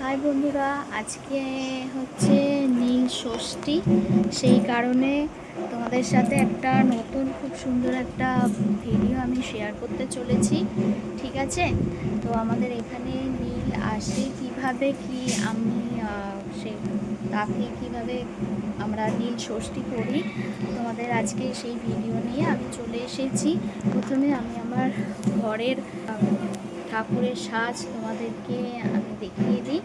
High বন্ধুরা, আজকে হচ্ছে নীল ষষ্ঠী। সেই কারণে তোমাদের সাথে একটা নতুন খুব সুন্দর একটা ভিডিও আমি শেয়ার করতে চলেছি। ঠিক আছে, তো আমাদের এখানে নীল আসে কিভাবে, কি আমি সেই তাকে কিভাবে আমরা নীল ষষ্ঠী করি, তোমাদের আজকে সেই ভিডিও নিয়ে আমি চলে এসেছি। প্রথমে আমি আমার ঘরের ঠাকুরের সাজ তোমাদেরকে আমি দেখিয়ে দিই।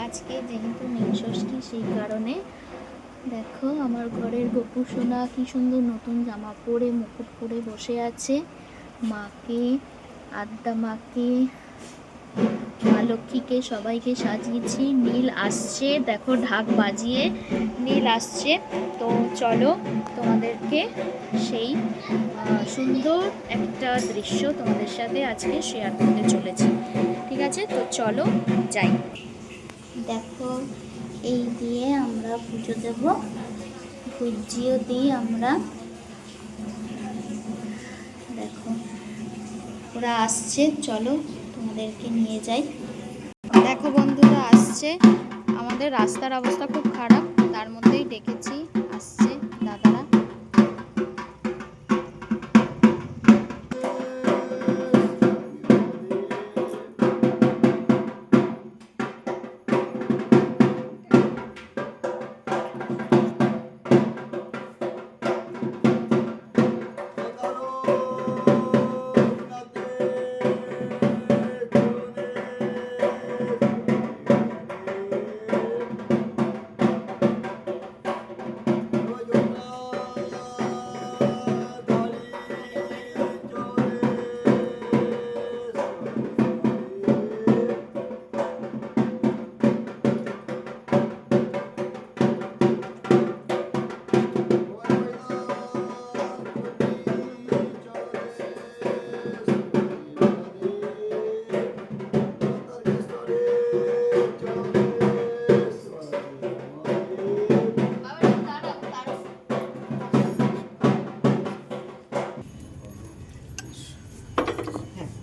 আজকে যেহেতু নীল ষষ্ঠী, সেই কারণে দেখো আমার ঘরের গপু সোনা কি সুন্দর নতুন জামা পরে মুকুট পরে বসে আছে। মাকে, আদ্যা মাকে, মা লক্ষ্মীকে সবাইকে সাজিয়েছি। নীল আসছে, দেখো ঢাক বাজিয়ে নীল আসছে। তো চলো তোমাদেরকে সেই সুন্দর একটা দৃশ্য তোমাদের সাথে আজকে শেয়ার করতে চলেছি। ঠিক আছে, তো চলো যাই। দেখো এই দিয়ে আমরা পুজো দেব, ভুজিও দিই আমরা। দেখো ওরা আসছে, চলো তোমাদেরকে নিয়ে যাই। দেখো বন্ধুরা আসছে, আমাদের রাস্তার অবস্থা খুব খারাপ, তার মধ্যেই ডেকেছি, আসছে দাদারা।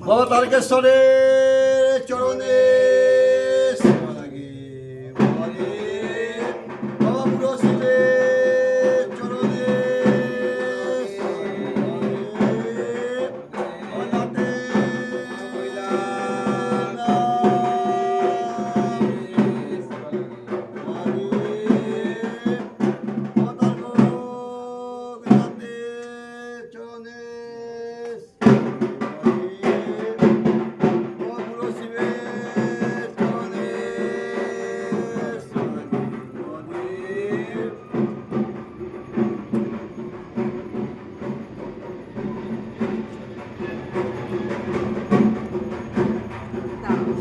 বাবা তারকেশ্বরের চরণে সেবা লাগে, বাবা বুড়ো শিবের চরণে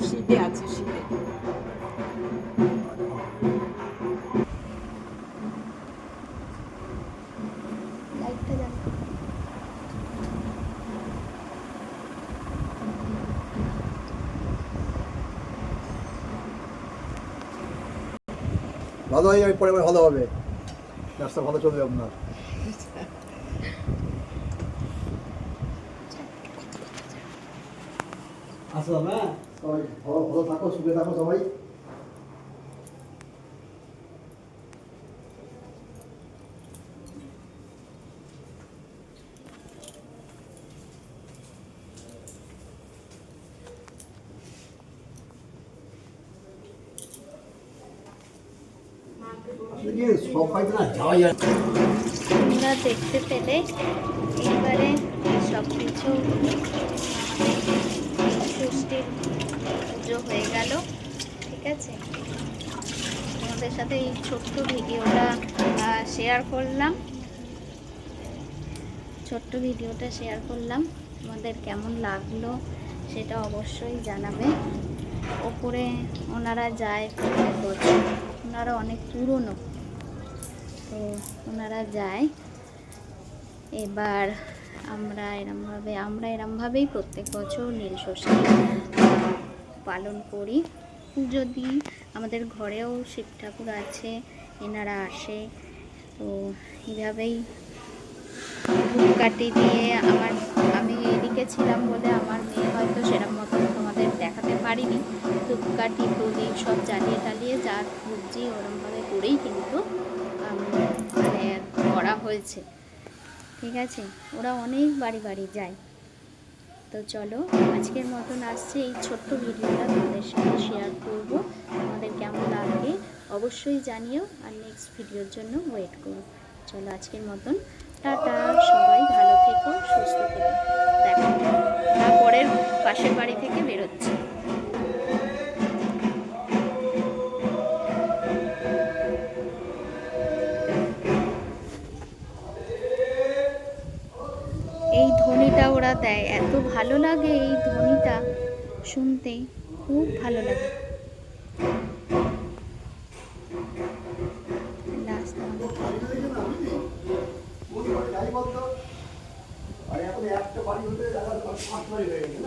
শীতে আছে, শীতে লাইটটা জ্বালো। ভালো হয়, পরে ভালো হবে, ব্যবসা ভালো চলবে আপনার। আসলাম, হ্যাঁ সবাই ভালো ভালো থাকো, সুখে থাকো সবাই। সবাই তো না যাওয়া যায়। তোমরা দেখতে পেলে এবারে সব কিছু ষষ্ঠীর পুজো হয়ে গেল। ঠিক আছে, তোমাদের সাথে এই ছোট্ট ভিডিওটা শেয়ার করলাম। তোমাদের কেমন লাগলো সেটা অবশ্যই জানাবে। ওপরে ওনারা যায় প্রত্যেক বছর, ওনারা অনেক পুরনো, তো ওনারা যায়। এবার আমরা এরমভাবেই প্রত্যেক বছর নীল ষষ্ঠী পালন করি। যদি আমাদের ঘরেও শিব ঠাকুর আছে, এনারা আসে, তো এইভাবেই ধূপকাঠি দিয়ে আমি এদিকে ছিলাম বলে আমার মেয়ে হয়তো সেরকম মতো তোমাদের তোমাদের দেখাতে পারিনি। ধূপকাঠি প্রদীপ সব জ্বালিয়ে টালিয়ে যার বুঝছি ওরমভাবে করেই কিন্তু মানে করা হয়েছে। ঠিক আছে, ওরা অনেক বাড়ি বাড়ি যায়। তো চলো, আজকের মতন আসছে এই ছোট্ট ভিডিওটা তোমাদের সাথে শেয়ার করব। তোমাদের কেমন লাগবে অবশ্যই জানিও, আর নেক্সট ভিডিওর জন্য ওয়েট করো। চলো আজকের মতন টাটা, সবাই ভালো থেকো, সুস্থ থেকো। দেখো তারপরের পাশের বাড়ি থেকে বেরোচ্ছি। এই ধ্বনিটা ওরা দেয়, এত ভালো লাগে এই ধ্বনিটা শুনতে, খুব ভালো লাগে। লাস্ট যাই বলতো, আর এখন একটা বাড়ি হতে 5 বাড়ি হয়ে গেছে।